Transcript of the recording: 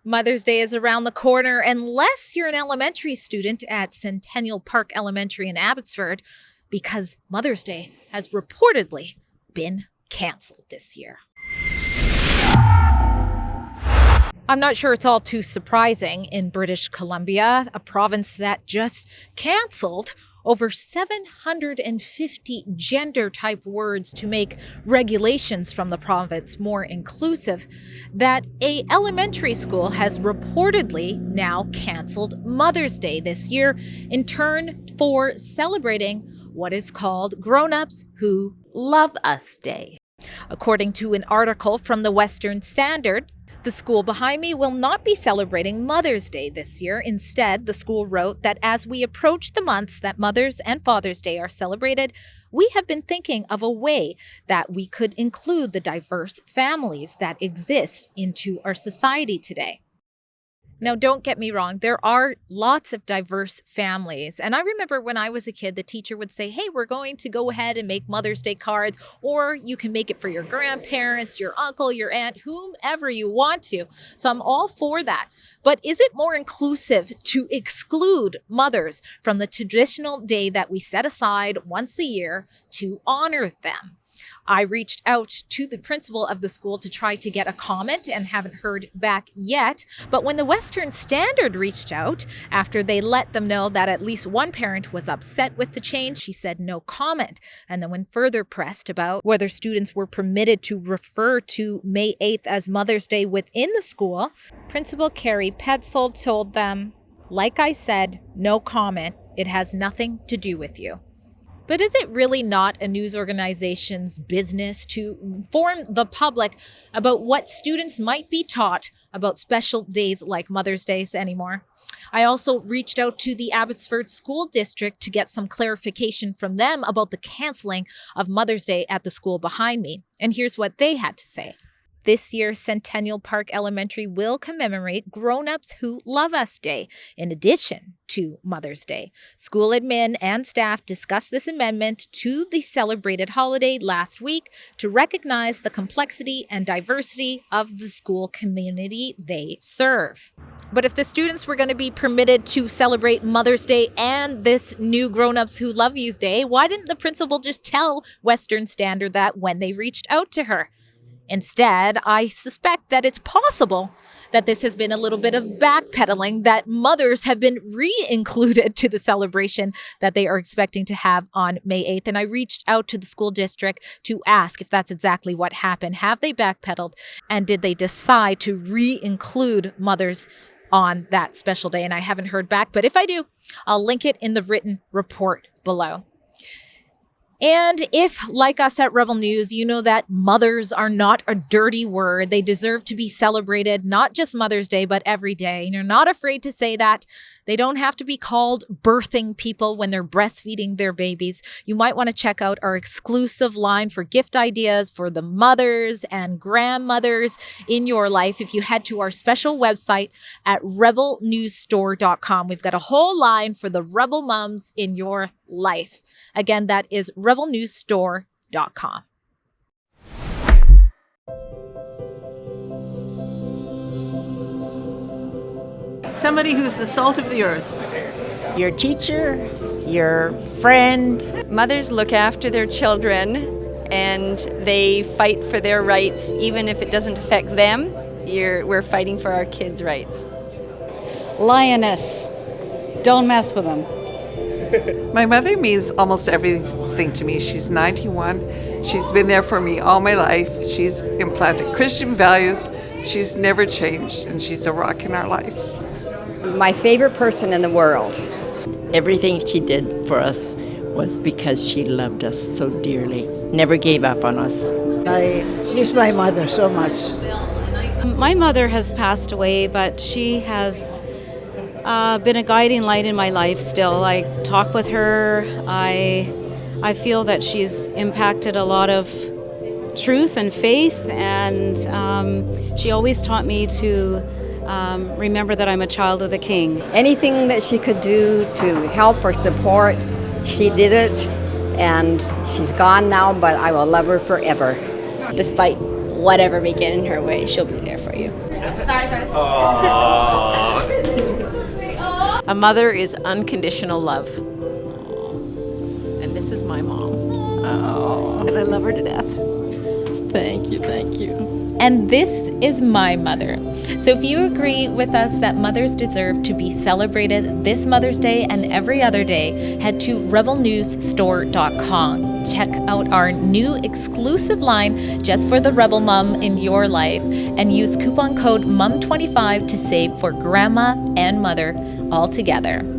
Mother's Day is around the corner unless you're an elementary student at Centennial Park Elementary in Abbotsford, because Mother's Day has reportedly been canceled this year. I'm not sure it's all too surprising in British Columbia, a province that just canceled over 750 gender-type words to make regulations from the province more inclusive, that a elementary school has reportedly now canceled Mother's Day this year in turn for celebrating what is called Grown-Ups Who Love Us Day. According to an article from the Western Standard, the school behind me will not be celebrating Mother's Day this year. Instead, the school wrote that as we approach the months that Mother's and Father's Day are celebrated, we have been thinking of a way that we could include the diverse families that exist into our society today. Now, don't get me wrong, there are lots of diverse families. And I remember when I was a kid, the teacher would say, hey, we're going to go ahead and make Mother's Day cards, or you can make it for your grandparents, your uncle, your aunt, whomever you want to. So I'm all for that. But is it more inclusive to exclude mothers from the traditional day that we set aside once a year to honor them? I reached out to the principal of the school to try to get a comment and haven't heard back yet. But when the Western Standard reached out, after they let them know that at least one parent was upset with the change, she said no comment. And then when further pressed about whether students were permitted to refer to May 8th as Mother's Day within the school, Principal Carrie Petzold told them, like I said, no comment. It has nothing to do with you. But is it really not a news organization's business to inform the public about what students might be taught about special days like Mother's Day anymore? I also reached out to the Abbotsford School District to get some clarification from them about the canceling of Mother's Day at the school behind me. And here's what they had to say. This year, Centennial Park Elementary will commemorate Grown-Ups Who Love Us Day, in addition to Mother's Day. School admin and staff discussed this amendment to the celebrated holiday last week to recognize the complexity and diversity of the school community they serve. But if the students were going to be permitted to celebrate Mother's Day and this new Grown-Ups Who Love You Day, why didn't the principal just tell Western Standard that when they reached out to her? Instead, I suspect that it's possible that this has been a little bit of backpedaling, that mothers have been re-included to the celebration that they are expecting to have on May 8th. And I reached out to the school district to ask if that's exactly what happened. Have they backpedaled? And did they decide to re-include mothers on that special day? And I haven't heard back, but if I do, I'll link it in the written report below. And if, like us at Rebel News, you know that mothers are not a dirty word, they deserve to be celebrated, not just Mother's Day, but every day. And you're not afraid to say that. They don't have to be called birthing people when they're breastfeeding their babies. You might want to check out our exclusive line for gift ideas for the mothers and grandmothers in your life if you head to our special website at rebelnewsstore.com. We've got a whole line for the rebel moms in your life. Again, that is rebelnewsstore.com. Somebody who's the salt of the earth. Your teacher, your friend. Mothers look after their children and they fight for their rights, even if it doesn't affect them. We're fighting for our kids' rights. Lioness. Don't mess with them. My mother means almost everything to me. She's 91. She's been there for me all my life. She's implanted Christian values. She's never changed, and she's a rock in our life. My favorite person in the world. Everything she did for us was because she loved us so dearly. Never gave up on us. I miss my mother so much. My mother has passed away, but she has been a guiding light in my life still. I talk with her. I feel that she's impacted a lot of truth and faith, and she always taught me to remember that I'm a child of the King. Anything that she could do to help or support, she did it, and she's gone now, but I will love her forever. Despite whatever may get in her way, she'll be there for you. Sorry. A mother is unconditional love. And this is my mom. Oh, and I love her to death. Thank you, thank you. And this is my mother. So if you agree with us that mothers deserve to be celebrated this Mother's Day and every other day, head to rebelnewsstore.com. Check out our new exclusive line just for the Rebel Mom in your life and use coupon code MOM25 to save for grandma and mother all together.